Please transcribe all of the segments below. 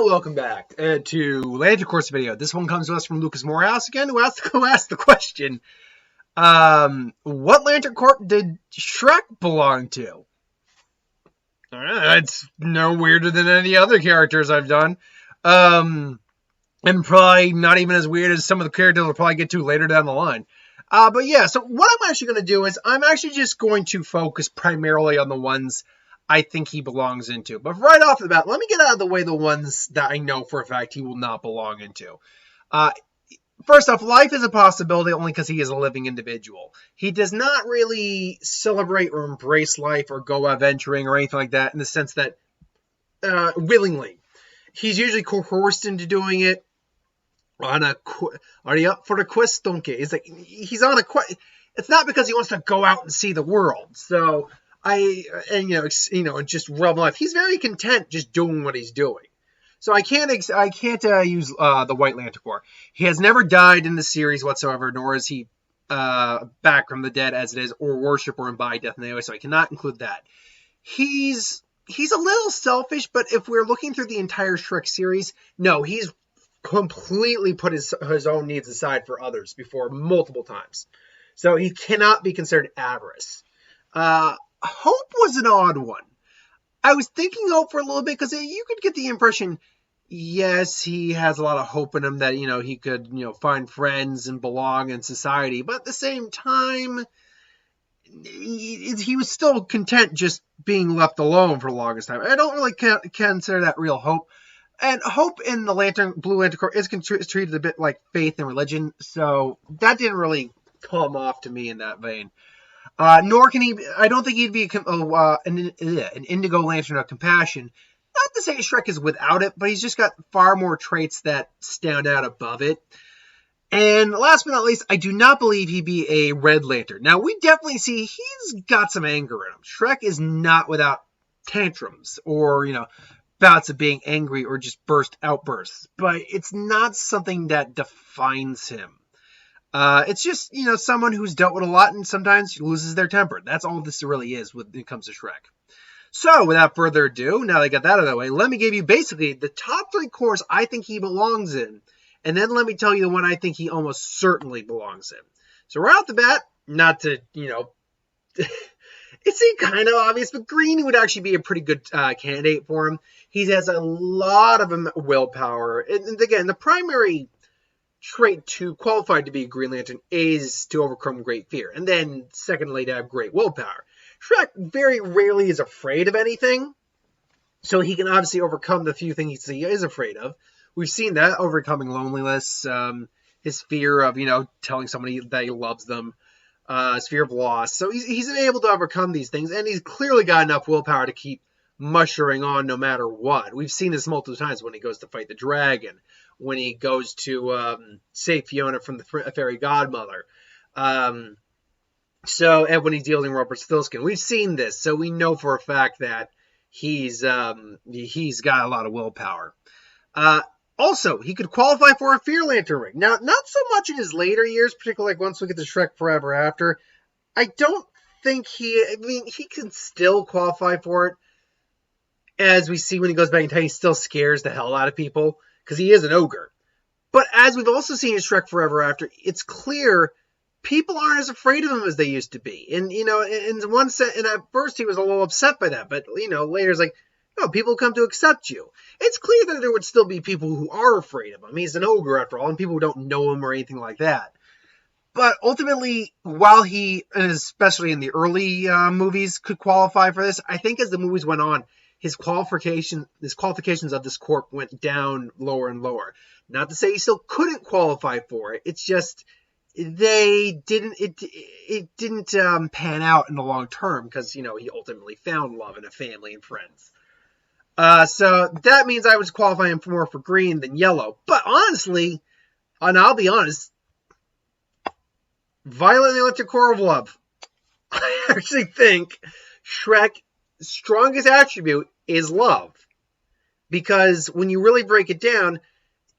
Welcome back to Lantern Course video. This one comes to us from Lucas Morehouse again, who asked the question, what Lantern Corps did Shrek belong to? It's no weirder than any other characters I've done. And probably not even as weird as some of the characters we'll probably get to later down the line. But yeah, so what I'm actually going to do is I'm actually just going to focus primarily on the ones I think he belongs into. But right off the bat, let me get out of the way the ones that I know for a fact he will not belong into. First off, life is a possibility only because he is a living individual. He does not really celebrate or embrace life or go adventuring or anything like that in the sense that willingly. He's usually coerced into doing it. Are you up for the quest, donkey? It's like he's on a quest. It's not because he wants to go out and see the world. So just realm life. He's very content just doing what he's doing. So I can't use the White Lantern Corps. He has never died in the series whatsoever, nor is he back from the dead as it is, or worship or embody death in any way. So I cannot include that. He's a little selfish, but if we're looking through the entire Shrek series, no, he's completely put his own needs aside for others before multiple times. So he cannot be considered avarice. Hope was an odd one. I was thinking Hope for a little bit because you could get the impression, yes, he has a lot of hope in him that, he could, find friends and belong in society. But at the same time, he was still content just being left alone for the longest time. I don't really consider that real hope. And hope in the Blue Lantern Corps is treated a bit like faith and religion. So that didn't really come off to me in that vein. Nor can he, I don't think he'd be an Indigo Lantern of compassion. Not to say Shrek is without it, but he's just got far more traits that stand out above it. And last but not least, I do not believe he'd be a Red Lantern. Now, we definitely see he's got some anger in him. Shrek is not without tantrums or, bouts of being angry or just outbursts. But it's not something that defines him. It's just, someone who's dealt with a lot and sometimes loses their temper. That's all this really is when it comes to Shrek. So, without further ado, now that I got that out of the way, let me give you basically the top 3 corps I think he belongs in. And then let me tell you the one I think he almost certainly belongs in. So, right off the bat, not to, it's kind of obvious, but Green would actually be a pretty good candidate for him. He has a lot of willpower. And again, the primary trait to qualify to be a Green Lantern is to overcome great fear. And then, secondly, to have great willpower. Shrek very rarely is afraid of anything. So he can obviously overcome the few things he is afraid of. We've seen that, overcoming loneliness, his fear of, telling somebody that he loves them, his fear of loss. So he's able to overcome these things, and he's clearly got enough willpower to keep mushering on no matter what. We've seen this multiple times when he goes to fight the dragon, when he goes to save Fiona from the fairy godmother. And when he's dealing with Robert Stilskin. We've seen this, so we know for a fact that he's got a lot of willpower. Also, he could qualify for a Fear Lantern ring. Now, not so much in his later years, particularly once we get to Shrek Forever After. I don't think he can still qualify for it. As we see when he goes back in time, he still scares the hell out of people because he is an ogre. But as we've also seen in Shrek Forever After, it's clear people aren't as afraid of him as they used to be. And, in one sense, and at first he was a little upset by that. But, later it's like, no, people come to accept you. It's clear that there would still be people who are afraid of him. He's an ogre after all, and people who don't know him or anything like that. But ultimately, while he, especially in the early movies, could qualify for this, I think as the movies went on, his qualifications of this corp went down lower and lower. Not to say he still couldn't qualify for it. It's just it didn't pan out in the long term because, he ultimately found love and a family and friends. So that means I was qualifying more for green than yellow. But honestly, and I'll be honest, Violet and the Electric Core of Love. I actually think Shrek's strongest attribute is love. Because when you really break it down,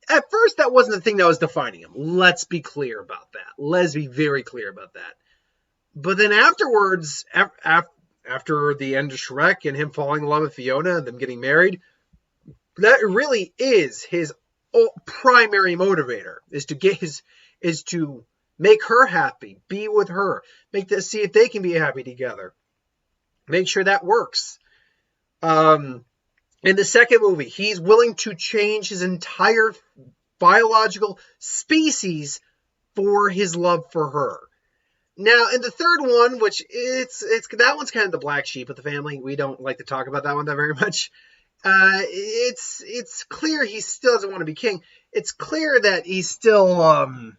at first that wasn't the thing that was defining him. Let's be clear about that. Let's be very clear about that. But then afterwards, after the end of Shrek and him falling in love with Fiona and them getting married, That really is his primary motivator, is to make her happy, be with her, see if they can be happy together, make sure that works. In the second movie, he's willing to change his entire biological species for his love for her. Now, in the third one, which it's that one's kind of the black sheep of the family. We don't like to talk about that one that very much. It's clear he still doesn't want to be king. It's clear that he's still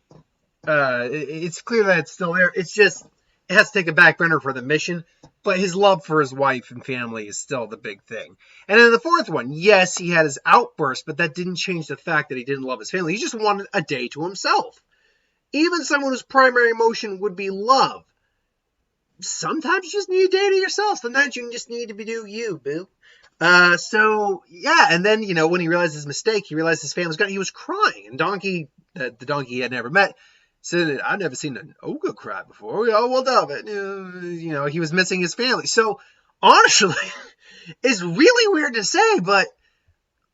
it's clear that it's still there. It's just it has to take a back burner for the mission. But his love for his wife and family is still the big thing. And in the fourth one, yes, he had his outburst, but that didn't change the fact that he didn't love his family. He just wanted a day to himself. Even someone whose primary emotion would be love. Sometimes you just need a day to yourself. Sometimes you just need to do you, boo. So, yeah, and then, when he realized his mistake, he realized his family was gone. He was crying. And Donkey, the donkey he had never met, said, I've never seen an ogre cry before. We all will love it. He was missing his family. So, honestly, it's really weird to say, but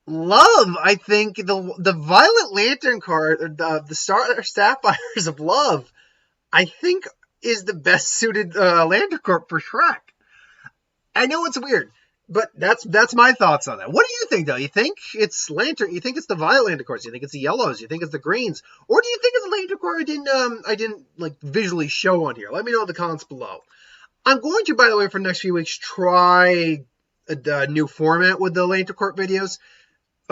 love, I think, the Violet Lantern card, the Star Sapphires of Love, I think is the best suited Lantern Corp for Shrek. I know it's weird, but that's my thoughts on that. What do you think, though? You think it's Lantern? You think it's the Violet Lantern Corps? You think it's the yellows? You think it's the greens? Or do you think it's the Lantern Corps I didn't like visually show on here? Let me know in the comments below. I'm going to, by the way, for the next few weeks, try a new format with the Lantern Corps videos.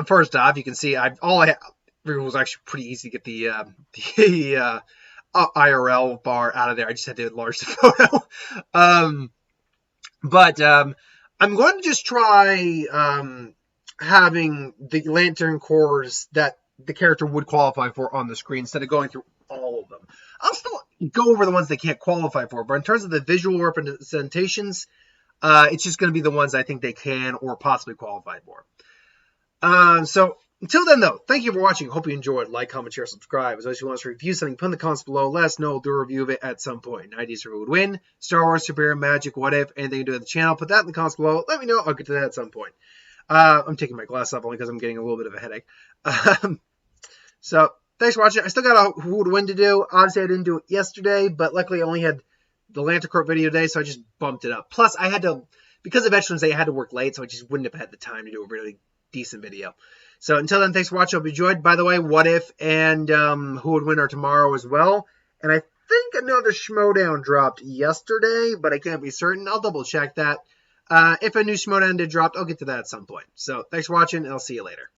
First off, you can see it was actually pretty easy to get the IRL bar out of there. I just had to enlarge the photo. But I'm going to just try having the Lantern Corps that the character would qualify for on the screen instead of going through all of them. I'll still go over the ones they can't qualify for, but in terms of the visual representations, it's just going to be the ones I think they can or possibly qualify for. So until then, though, thank you for watching. Hope you enjoyed. Like, comment, share, subscribe. As always, if you want us to review something, put in the comments below. Let us know. We'll do a review of it at some point. Ideas for who would win, Star Wars, superhero, magic, what if, anything to do with the channel. Put that in the comments below. Let me know. I'll get to that at some point. I'm taking my glass off only because I'm getting a little bit of a headache. So thanks for watching. I still got a who would win to do. Obviously, I didn't do it yesterday, but luckily I only had the Lantern Corps video today, so I just bumped it up. Plus, I had to, because of Veterans Day, I had to work late, so I just wouldn't have had the time to do a really decent video. So until then, thanks for watching. Hope you enjoyed. By the way, What If and Who Would Win are tomorrow as well. And I think another Schmodown dropped yesterday, but I can't be certain. I'll double check that. If a new Schmodown did drop, I'll get to that at some point. So thanks for watching, and I'll see you later.